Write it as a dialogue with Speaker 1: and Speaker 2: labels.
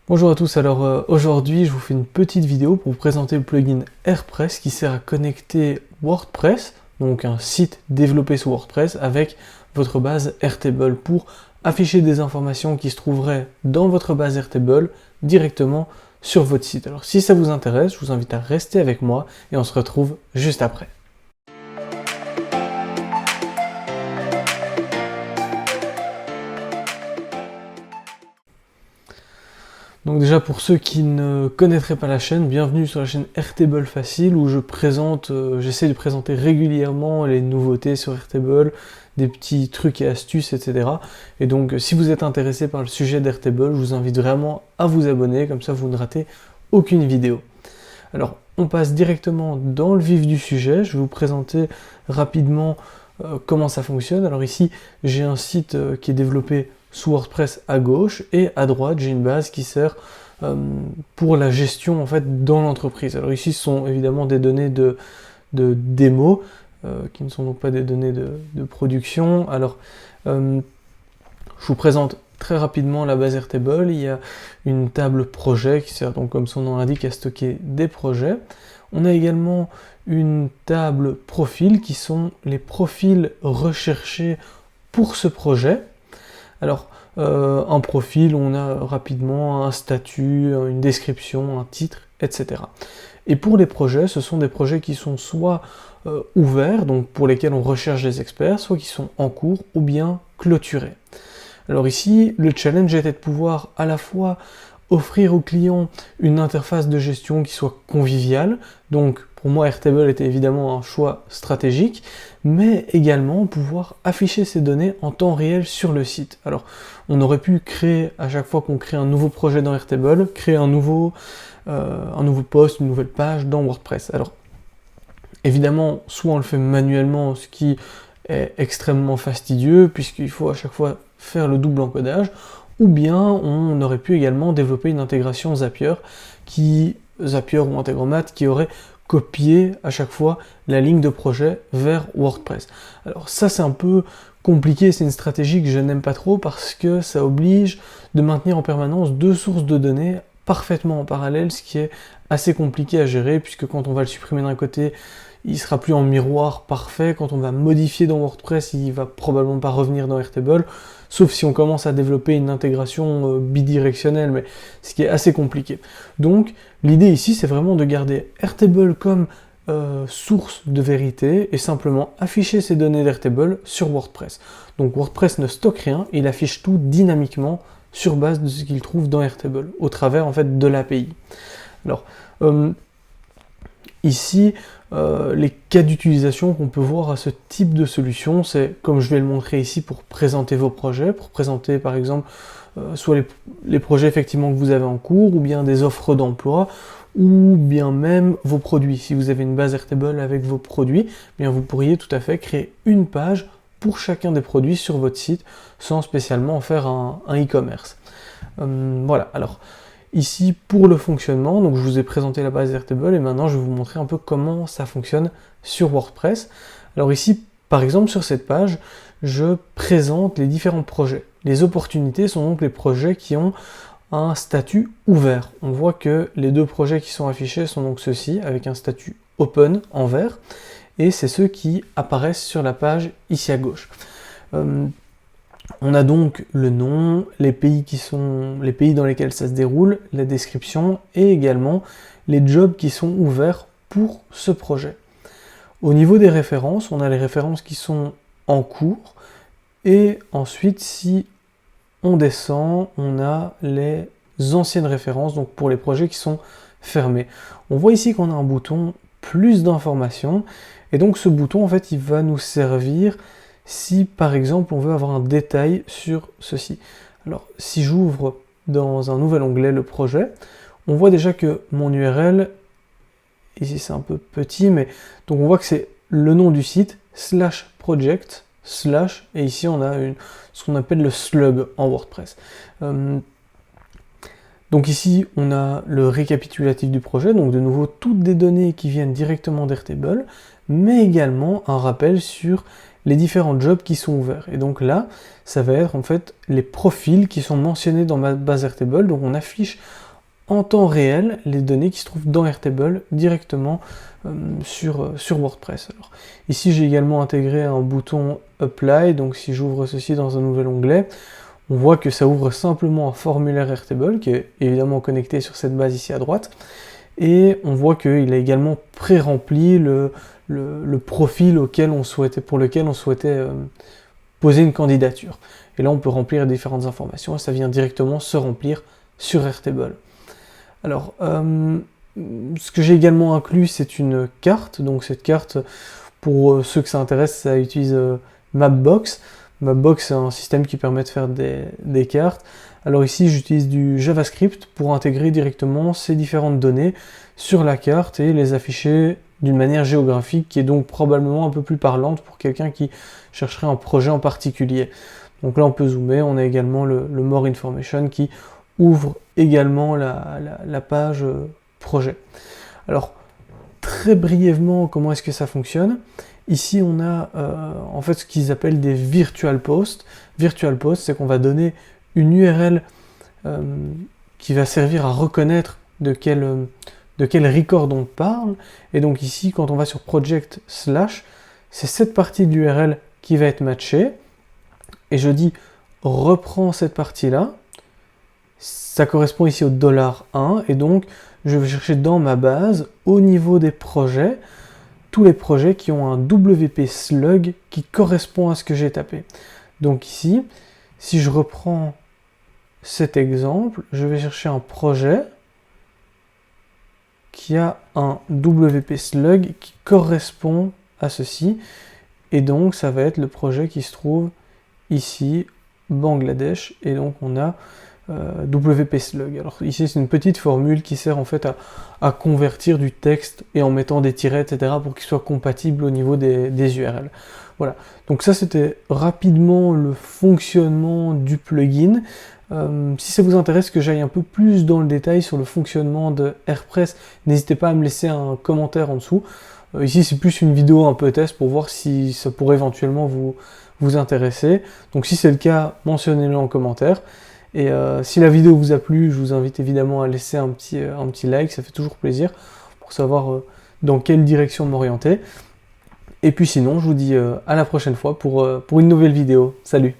Speaker 1: Bonjour à tous, alors aujourd'hui je vous fais une petite vidéo pour vous présenter le plugin Airpress qui sert à connecter WordPress, donc un site développé sous WordPress, avec votre base Airtable pour afficher des informations qui se trouveraient dans votre base Airtable directement sur votre site. Alors si ça vous intéresse, je vous invite à rester avec moi et on se retrouve juste après. Donc déjà pour ceux qui ne connaîtraient pas la chaîne, bienvenue sur la chaîne Airtable Facile où j'essaie de présenter régulièrement les nouveautés sur Airtable, des petits trucs et astuces, etc. Et donc si vous êtes intéressé par le sujet d'Airtable, je vous invite vraiment à vous abonner, comme ça vous ne ratez aucune vidéo. Alors on passe directement dans le vif du sujet, je vais vous présenter rapidement comment ça fonctionne. Alors ici j'ai un site qui est développé sous WordPress à gauche et à droite j'ai une base qui sert pour la gestion en fait dans l'entreprise. Alors ici ce sont évidemment des données de démo qui ne sont donc pas des données de production. Alors je vous présente très rapidement la base Airtable. Il y a une table projet qui sert donc comme son nom l'indique à stocker des projets. On a également une table profil qui sont les profils recherchés pour ce projet. Alors, un profil, on a rapidement un statut, une description, un titre, etc. Et pour les projets, ce sont des projets qui sont soit ouverts, donc pour lesquels on recherche des experts, soit qui sont en cours ou bien clôturés. Alors ici, le challenge était de pouvoir à la fois offrir aux clients une interface de gestion qui soit conviviale, donc pour moi Airtable était évidemment un choix stratégique, mais également pouvoir afficher ces données en temps réel sur le site. Alors on aurait pu créer, à chaque fois qu'on crée un nouveau projet dans Airtable, créer un nouveau post, une nouvelle page dans WordPress. Alors évidemment, soit on le fait manuellement, ce qui est extrêmement fastidieux, puisqu'il faut à chaque fois faire le double encodage, ou bien on aurait pu également développer une intégration Zapier ou Integromat qui aurait copié à chaque fois la ligne de projet vers WordPress. Alors ça c'est un peu compliqué, c'est une stratégie que je n'aime pas trop parce que ça oblige de maintenir en permanence deux sources de données parfaitement en parallèle, ce qui est assez compliqué à gérer puisque quand on va le supprimer d'un côté, il sera plus en miroir parfait. Quand on va modifier dans WordPress, il va probablement pas revenir dans Airtable, sauf si on commence à développer une intégration bidirectionnelle, mais ce qui est assez compliqué. Donc l'idée ici, c'est vraiment de garder Airtable comme source de vérité et simplement afficher ces données d'Airtable sur WordPress. Donc WordPress ne stocke rien, il affiche tout dynamiquement sur base de ce qu'il trouve dans Airtable, au travers en fait de l'API. Alors ici, les cas d'utilisation qu'on peut voir à ce type de solution, c'est comme je vais le montrer ici pour présenter vos projets, pour présenter par exemple soit les projets effectivement que vous avez en cours, ou bien des offres d'emploi, ou bien même vos produits. Si vous avez une base Airtable avec vos produits, eh bien vous pourriez tout à fait créer une page pour chacun des produits sur votre site, sans spécialement en faire un e-commerce. Voilà, alors ici pour le fonctionnement, donc je vous ai présenté la base Airtable et maintenant je vais vous montrer un peu comment ça fonctionne sur WordPress. Alors ici, par exemple sur cette page, je présente les différents projets. Les opportunités sont donc les projets qui ont un statut ouvert. On voit que les deux projets qui sont affichés sont donc ceux-ci, avec un statut open en vert, et c'est ceux qui apparaissent sur la page ici à gauche. On a donc le nom, les pays dans lesquels ça se déroule, la description et également les jobs qui sont ouverts pour ce projet. Au niveau des références, on a les références qui sont en cours et ensuite si on descend, on a les anciennes références, donc pour les projets qui sont fermés. On voit ici qu'on a un bouton plus d'informations et donc ce bouton en fait il va nous servir si par exemple on veut avoir un détail sur ceci. Alors si j'ouvre dans un nouvel onglet le projet, on voit déjà que mon URL, ici c'est un peu petit, mais donc on voit que c'est le nom du site, /project, / et ici on a ce qu'on appelle le slug en WordPress. Donc ici on a le récapitulatif du projet, donc de nouveau toutes des données qui viennent directement d'Airtable, mais également un rappel sur les différents jobs qui sont ouverts. Et donc là, ça va être en fait les profils qui sont mentionnés dans ma base Airtable. Donc on affiche en temps réel les données qui se trouvent dans Airtable directement sur WordPress. Alors, ici, j'ai également intégré un bouton Apply. Donc si j'ouvre ceci dans un nouvel onglet, on voit que ça ouvre simplement un formulaire Airtable qui est évidemment connecté sur cette base ici à droite. Et on voit qu'il a également pré-rempli le profil pour lequel on souhaitait poser une candidature. Et là, on peut remplir différentes informations et ça vient directement se remplir sur Airtable. Alors, ce que j'ai également inclus, c'est une carte. Donc cette carte, pour ceux que ça intéresse, ça utilise Mapbox. Mapbox, c'est un système qui permet de faire des cartes. Alors ici, j'utilise du JavaScript pour intégrer directement ces différentes données sur la carte et les afficher d'une manière géographique qui est donc probablement un peu plus parlante pour quelqu'un qui chercherait un projet en particulier. Donc là, on peut zoomer. On a également le More Information qui ouvre également la page projet. Alors, très brièvement, comment est-ce que ça fonctionne ? Ici, on a en fait ce qu'ils appellent des virtual posts. Virtual posts, c'est qu'on va donner une URL qui va servir à reconnaître de quel record on parle. Et donc ici, quand on va sur project /, c'est cette partie de l'URL qui va être matchée. Et je dis reprends cette partie-là. Ça correspond ici au $1. Et donc, je vais chercher dans ma base, au niveau des projets, tous les projets qui ont un WP slug qui correspond à ce que j'ai tapé. Donc ici, si je reprends cet exemple, je vais chercher un projet qui a un WP slug qui correspond à ceci. Et donc, ça va être le projet qui se trouve ici, Bangladesh. Et donc, on a WP slug. Alors ici, c'est une petite formule qui sert en fait à convertir du texte et en mettant des tirets, etc. pour qu'il soit compatible au niveau des URL. Voilà. Donc ça, c'était rapidement le fonctionnement du plugin. Si ça vous intéresse que j'aille un peu plus dans le détail sur le fonctionnement de AirPress, n'hésitez pas à me laisser un commentaire en dessous. Ici, c'est plus une vidéo un peu test pour voir si ça pourrait éventuellement vous intéresser. Donc si c'est le cas, mentionnez-le en commentaire. Et si la vidéo vous a plu, je vous invite évidemment à laisser un petit like, ça fait toujours plaisir pour savoir dans quelle direction m'orienter. Et puis sinon, je vous dis à la prochaine fois pour une nouvelle vidéo. Salut!